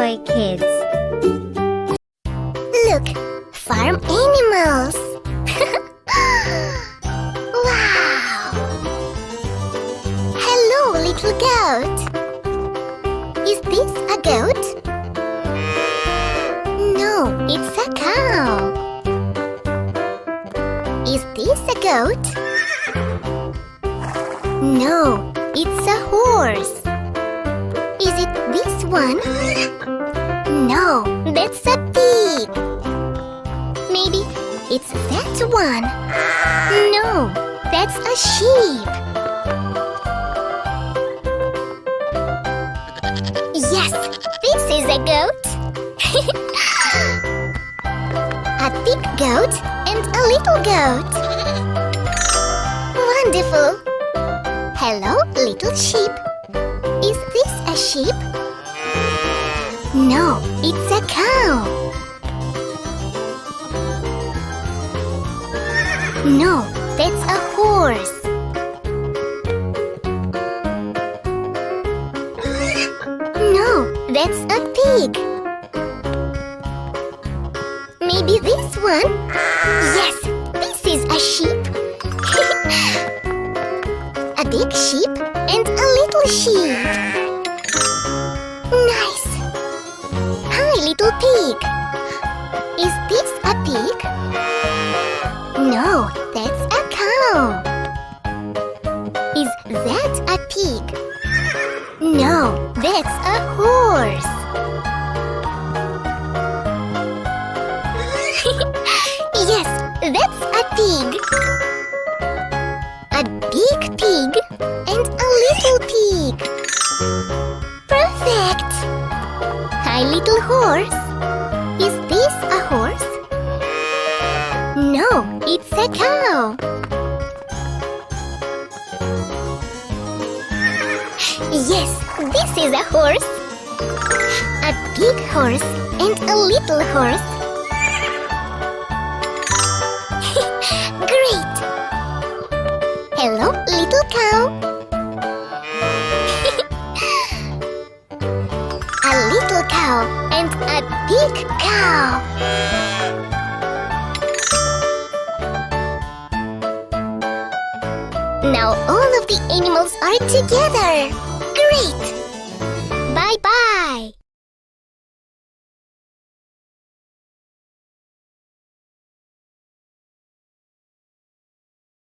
Enjoy, kids. Look, farm animals. Wow! Hello, little goat. Is this a goat? No, it's a cow. Is this a goat? No, it's a horse. Is it this one? No, that's a pig. Maybe it's that one. No, that's a sheep. Yes, this is a goat. A big goat and a little goat. Wonderful. Hello, little sheep. Is this a sheep? No, it's a cow. No, that's a horse. No, that's a pig. Maybe this one? Yes, this is a sheep. A big sheep and a little sheep. Nice. Hi, little pig. Is this a pig? No, that's a cow. Is that a pig? No, that's a horse. Yes, that's a pig. A big pig and a little pig. Perfect! Hi, little horse. Is this a horse? No, it's a cow. Yes, this is a horse. A big horse and a little horse. Great! Hello, little cow. A little cow and a big cow. Now all of the animals are together. Great! Bye-bye.